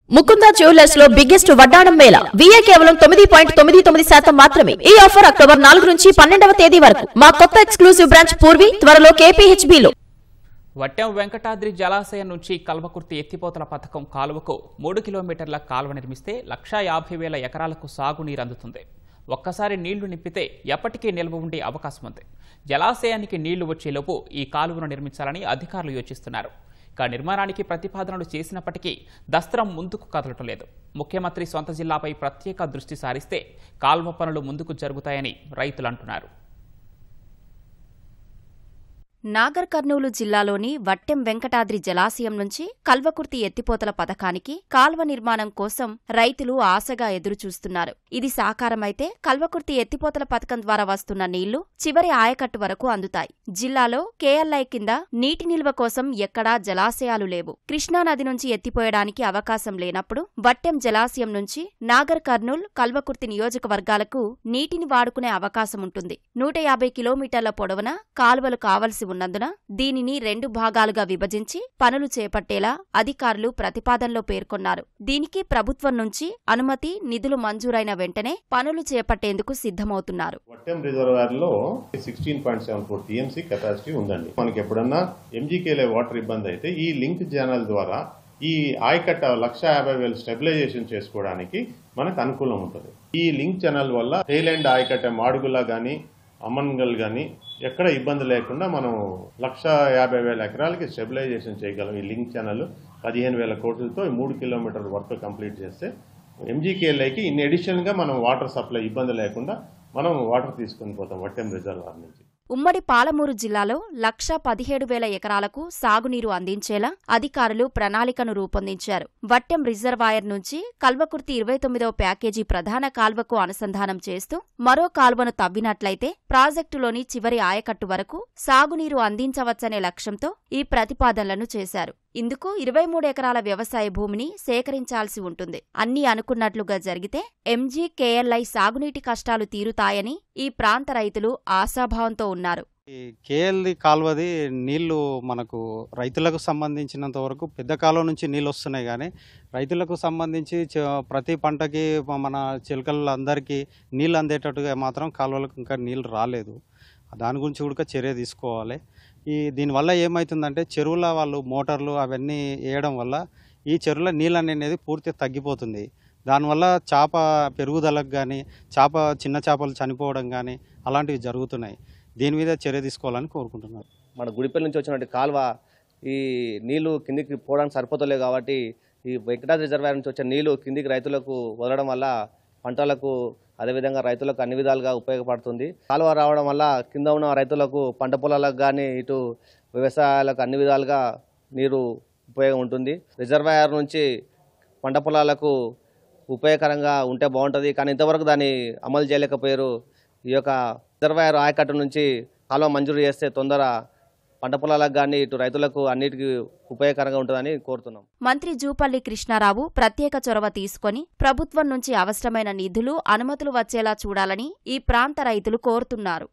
Mukunda jewellers లో biggest వడ్డాణం Mela VA కేవలం 9.99% మాత్రమే. ఈ ఆఫర్ అక్టోబర్ 4 నుంచి 12వ తేదీ వరకు. మా కొత్త ఎక్స్క్లూజివ్ బ్రాంచ్ పూర్వి త్వరలో KPHB లో. వట్టెం వెంకటాద్రి జలాశయం నుంచి కల్వకుర్తి ఎత్తిపోతల పథకం కాలువకు 3 కిలోమీటర్ల కాలువ నిర్మిస్తే 1,50,000 ఎకరాలకు సాగునీరు అందుతుంది. ఒక్కసారి నీళ్లు నింపితే ఎప్పటికీ నిల్వ ఉండే అవకాశం ఉంది. జలాశయానికి నీళ్లు వచ్చేలోపు ఈ కాలువను నిర్మించాలని అధికారులు యోచిస్తున్నారు. నిర్మాణానికి ప్రతిపాదనలు చేసినప్పటికీ దస్త్రం ముందుకు కదలటం లేదు. ముఖ్యమంత్రి సొంత జిల్లాపై ప్రత్యేక దృష్టి సారిస్తే కాల్వ పనులు ముందుకు జరుగుతాయని రైతులు అంటున్నారు. నాగర్ కర్నూలు జిల్లాలోని వట్టెం వెంకటాద్రి జలాశయం నుంచి కల్వకుర్తి ఎత్తిపోతల పథకానికి కాల్వ నిర్మాణం కోసం రైతులు ఆశగా ఎదురుచూస్తున్నారు. ఇది సాకారమైతే కల్వకుర్తి ఎత్తిపోతల పథకం ద్వారా వస్తున్న నీళ్లు చివరి ఆయకట్టు వరకు అందుతాయి. జిల్లాలో KLI కింద నీటి నిల్వ కోసం ఎక్కడా జలాశయాలు లేవు. కృష్ణానది నుంచి ఎత్తిపోయడానికి అవకాశం లేనప్పుడు వట్టెం జలాశయం నుంచి నాగర్ కర్నూల్, కల్వకుర్తి నియోజకవర్గాలకు నీటిని వాడుకునే అవకాశం ఉంటుంది. 150 కిలోమీటర్ల పొడవున కాలువలు కావలసి ఉన్నందున దీనిని 2 భాగాలుగా విభజించి పనులు చేపట్టేలా అధికారులు ప్రతిపాదనలో పేర్కొన్నారు. దీనికి ప్రభుత్వం నుంచి అనుమతి, నిధులు మంజూరైన వెంటనే పనులు చేపట్టేందుకు సిద్ధమవుతున్నారు. వట్టెం రిజర్వాయర్ లో 16.74 TMC కెపాసిటీ ఉందండి. మనకి ఎప్పుడన్నా MGKLI వాటర్ ఇబ్బంది అయితే ఈ లింక్ ఛానల్ ద్వారా ఈ ఆయకట్ట 1,50,000 స్టెబిలైజేషన్ చేసుకోవడానికి మనకు అనుకూలం ఉంటుంది. ఈ లింక్ ఛానల్ వల్ల టైలాండ్ ఆయకట్ట మాడుగుల గాని అమ్మన్గల్ గాని ఎక్కడ ఇబ్బంది లేకుండా మనం 1,50,000 ఎకరాలకి స్టెబిలైజేషన్ చేయగలం. ఈ లింక్ ఛానల్ 15,000 కోట్లతో 3 కిలోమీటర్ల వర్క్ కంప్లీట్ చేస్తే MGKLIకి ఇన్ అడిషన్ గా మనం వాటర్ సప్లై ఇబ్బంది లేకుండా మనం వాటర్ తీసుకుని పోతాం వట్టెం రిజర్వాయర్ నుంచి. ఉమ్మడి పాలమూరు జిల్లాలో 1,17,000 ఎకరాలకు సాగునీరు అందించేలా అధికారులు ప్రణాళికను రూపొందించారు. వట్టెం రిజర్వాయర్ నుంచి కల్వకుర్తి 29వ ప్యాకేజీ ప్రధాన కాల్వకు అనుసంధానం చేస్తూ మరో కాల్వను తవ్వినట్లయితే ప్రాజెక్టులోని చివరి ఆయకట్టు వరకు సాగునీరు అందించవచ్చనే లక్ష్యంతో ఈ ప్రతిపాదనలను చేశారు. ఇందుకు 23 ఎకరాల వ్యవసాయ భూమిని సేకరించాల్సి ఉంటుంది. అన్నీ అనుకున్నట్లుగా జరిగితే MGKLI సాగునీటి కష్టాలు తీరుతాయని ఈ ప్రాంత రైతులు ఆశాభావంతో ఉన్నారు. KLI కాలువది నీళ్లు మనకు రైతులకు సంబంధించినంత వరకు పెద్ద కాలువ నుంచి నీళ్ళు వస్తున్నాయి, కానీ రైతులకు సంబంధించి ప్రతి పంటకి మన చిలకలందరికీ నీళ్ళు అందేటట్టుగా మాత్రం కాలువలకు ఇంకా నీళ్ళు రాలేదు. దాని గురించి కూడా చర్య తీసుకోవాలి. దీనివల్ల ఏమవుతుందంటే చెరువుల వాళ్ళు మోటార్లు అవన్నీ వేయడం వల్ల ఈ చెరువుల నీళ్ళు అనేది పూర్తిగా తగ్గిపోతుంది. దానివల్ల చేప పెరుగుదలకు కానీ చిన్న చేపలు చనిపోవడం కానీ అలాంటివి జరుగుతున్నాయి. దీని మీద చర్య తీసుకోవాలని కోరుకుంటున్నారు. మన గుడిపల్లి నుంచి వచ్చినటువంటి కాలువ ఈ నీళ్లు కిందికి పోవడానికి సరిపోతలేదు కాబట్టి ఈ వెంకటాద్రి రిజర్వాయర్ నుంచి వచ్చే నీళ్లు కిందికి రైతులకు వదలడం వల్ల పంటలకు అదేవిధంగా రైతులకు అన్ని విధాలుగా ఉపయోగపడుతుంది. కాలువ రావడం వల్ల కింద ఉన్న రైతులకు పంట పొలాలకు కానీ ఇటు వ్యవసాయాలకు అన్ని విధాలుగా నీరు ఉపయోగం ఉంటుంది. రిజర్వాయర్ నుంచి పంట పొలాలకు ఉపయోగకరంగా ఉంటే బాగుంటుంది, కానీ ఇంతవరకు దాన్ని అమలు చేయలేకపోయారు. ఈ యొక్క రిజర్వాయర్ ఆయకట్టు నుంచి కాలువ మంజూరు చేస్తే తొందర పంట పొలాలకు కానీ ఇటు రైతులకు అన్నిటికీ ఉపయోగకరంగా ఉంటుందని కోరుతున్నాం. మంత్రి జూపల్లి కృష్ణారావు ప్రత్యేక చొరవ తీసుకొని ప్రభుత్వం నుంచి అవసరమైన నిధులు, అనుమతులు వచ్చేలా చూడాలని ఈ ప్రాంత రైతులు కోరుతున్నారు.